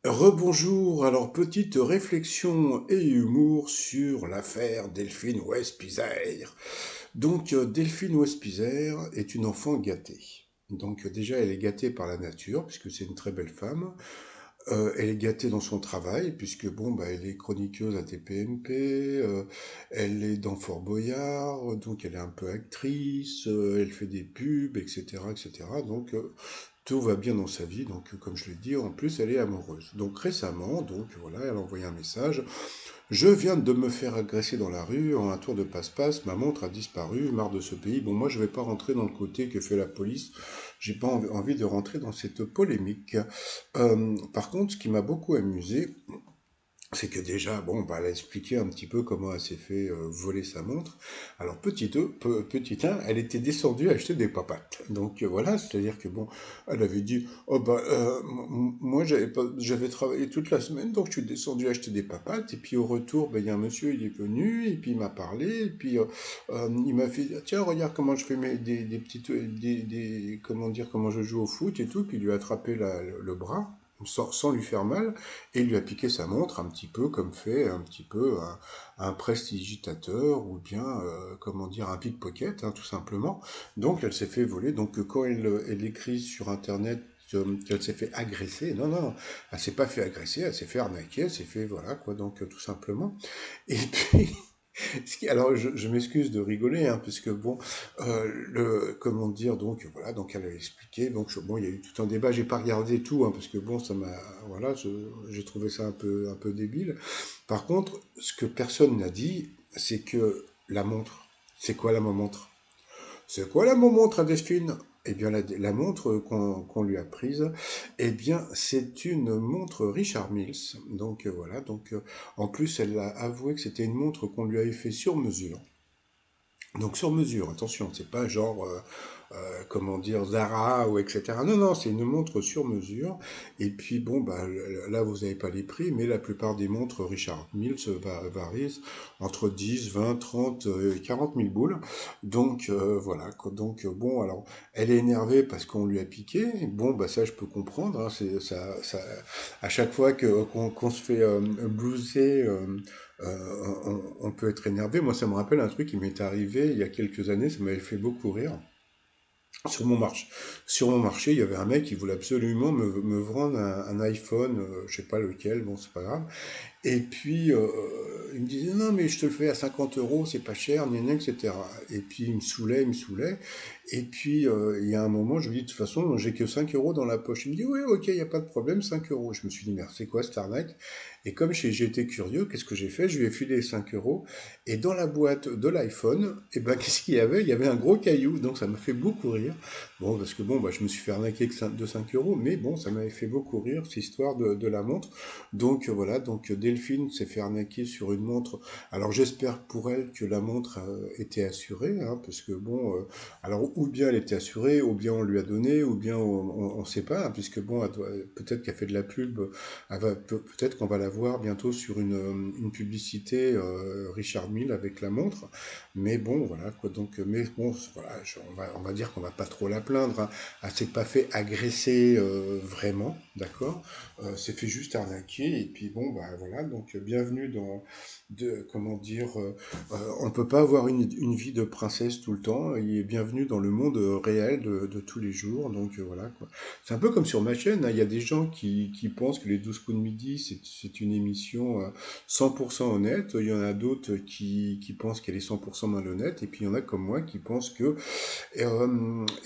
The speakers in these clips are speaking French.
Rebonjour, alors petite réflexion et humour sur l'affaire Delphine Westpizer. Donc Delphine Westpizer est une enfant gâtée. Donc déjà elle est gâtée par la nature puisque c'est une très belle femme. Elle est gâtée dans son travail puisque bon bah elle est chroniqueuse à TPMP, elle est dans Fort Boyard, donc elle est un peu actrice, elle fait des pubs, etc., etc. Donc tout va bien dans sa vie, donc comme je l'ai dit, en plus elle est amoureuse. Donc récemment, donc voilà, elle a envoyé un message. Je viens de me faire agresser dans la rue en un tour de passe-passe, ma montre a disparu, marre de ce pays. Bon, moi je vais pas rentrer dans le côté que fait la police, j'ai pas envie de rentrer dans cette polémique. Par contre, ce qui m'a beaucoup amusé, c'est que déjà, bon, bah, elle a expliqué un petit peu comment elle s'est fait voler sa montre. Alors, petit 1, elle était descendue acheter des papates. Donc, voilà, c'est-à-dire que, bon, elle avait dit, oh, bah, moi, j'avais travaillé toute la semaine, donc je suis descendue acheter des papates. Et puis, au retour, ben, il y a un monsieur, il est venu, et puis il m'a parlé, et puis, il m'a fait, tiens, regarde comment je fais des petites, comment dire, comment je joue au foot et tout, puis il lui a attrapé le bras. Sans lui faire mal, et il lui a piqué sa montre un petit peu comme fait un petit peu un prestidigitateur ou bien comment dire un pickpocket, hein, tout simplement. Donc elle s'est fait voler. Donc quand elle écrit sur internet qu'elle s'est fait agresser, non non, elle s'est pas fait agresser, elle s'est fait arnaquer, elle s'est fait voilà quoi, donc tout simplement. Et puis alors, je m'excuse de rigoler, hein, puisque bon, comment dire, donc voilà, donc elle a expliqué, donc bon, il y a eu tout un débat, j'ai pas regardé tout, hein, parce que bon, ça m'a, voilà, j'ai trouvé ça un peu débile. Par contre, ce que personne n'a dit, c'est que la montre, c'est quoi la montre? C'est quoi la montre à Delphine? Eh bien, la montre qu'on lui a prise, eh bien, c'est une montre Richard Mills. Donc voilà. Donc en plus, elle a avoué que c'était une montre qu'on lui avait fait sur mesure. Donc sur mesure, attention, c'est pas genre, comment dire, Zara ou etc. Non, non, c'est une montre sur mesure. Et puis bon, bah là vous n'avez pas les prix, mais la plupart des montres Richard Mills varient entre 10, 20, 30, 40 000 boules. Donc voilà. Donc bon, alors elle est énervée parce qu'on lui a piqué. Bon, bah ça je peux comprendre. Hein, c'est ça. À chaque fois qu'on se fait blouser. On peut être énervé. Moi, ça me rappelle un truc qui m'est arrivé il y a quelques années, ça m'avait fait beaucoup rire. Sur mon marché, sur mon marché, il y avait un mec qui voulait absolument me vendre un iPhone, je sais pas lequel, bon, c'est pas grave. Et puis, il me disait, non, mais je te le fais à 50 euros, c'est pas cher, gna gna, etc. Et puis, il me saoulait, il me saoulait. Et puis, il y a un moment, je lui dis, de toute façon, j'ai que 5 euros dans la poche. Il me dit, oui, ok, il n'y a pas de problème, 5 euros. Je me suis dit, merde, c'est quoi cette arnaque? Et comme j'ai été curieux, qu'est-ce que j'ai fait? Je lui ai filé 5 euros. Et dans la boîte de l'iPhone, eh ben, qu'est-ce qu'il y avait? Il y avait un gros caillou. Donc, ça m'a fait beaucoup rire. Bon, parce que bon, bah, je me suis fait arnaquer de 5 euros. Mais bon, ça m'avait fait beaucoup rire, cette histoire de la montre. Donc voilà, donc Delphine s'est fait arnaquer sur une montre. Alors j'espère pour elle que la montre était assurée, hein, parce que bon, alors ou bien elle était assurée, ou bien on lui a donné, ou bien on sait pas, hein, puisque bon, peut-être qu'elle fait de la pub, peut-être qu'on va la voir bientôt sur une publicité Richard Mille avec la montre. Mais bon, voilà quoi. Donc, mais bon, voilà, on va dire qu'on va pas trop la plaindre. Hein. Elle s'est pas fait agresser vraiment, d'accord. S'est fait juste arnaquer et puis bon bah voilà donc bienvenue dans comment dire on peut pas avoir une vie de princesse tout le temps, il est bienvenu dans le monde réel de tous les jours donc voilà quoi. C'est un peu comme sur ma chaîne, hein. Il y a des gens qui pensent que les 12 coups de midi c'est une émission 100% honnête, il y en a d'autres qui pensent qu'elle est 100% malhonnête et puis il y en a comme moi qui pensent que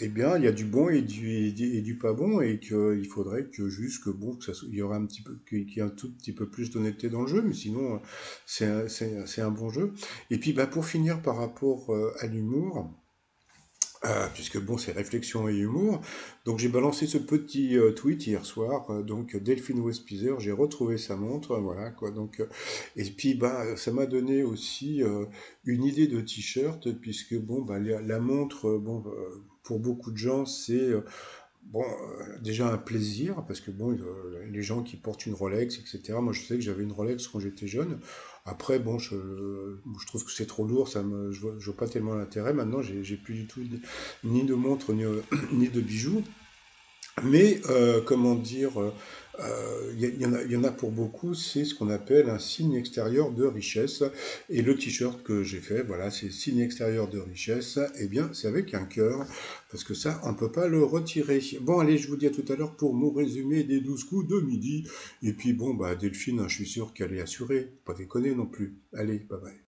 eh bien, il y a du bon et du pas bon, et qu'il faudrait que juste que bon, il y aura un petit peu, qu'il y ait un tout petit peu plus d'honnêteté dans le jeu, mais sinon, c'est un bon jeu. Et puis, bah, pour finir par rapport à l'humour, puisque bon, c'est réflexion et humour. Donc j'ai balancé ce petit tweet hier soir. Donc Delphine Westpizer, j'ai retrouvé sa montre, voilà quoi. Donc et puis bah ça m'a donné aussi une idée de t-shirt, puisque bon bah la montre, bon pour beaucoup de gens c'est bon déjà un plaisir, parce que bon les gens qui portent une Rolex, etc. Moi je sais que j'avais une Rolex quand j'étais jeune. Après, bon, je trouve que c'est trop lourd, je vois pas tellement l'intérêt. Maintenant, j'ai plus du tout ni de montre, ni, ni de bijoux. Mais, comment dire, Il y en a pour beaucoup, c'est ce qu'on appelle un signe extérieur de richesse. Et le t-shirt que j'ai fait, voilà, c'est signe extérieur de richesse. Eh bien, c'est avec un cœur, parce que ça, on ne peut pas le retirer. Bon, allez, je vous dis à tout à l'heure pour mon résumé des 12 coups de midi. Et puis, bon, bah, Delphine, hein, je suis sûr qu'elle est assurée. Pas déconner non plus. Allez, bye bye.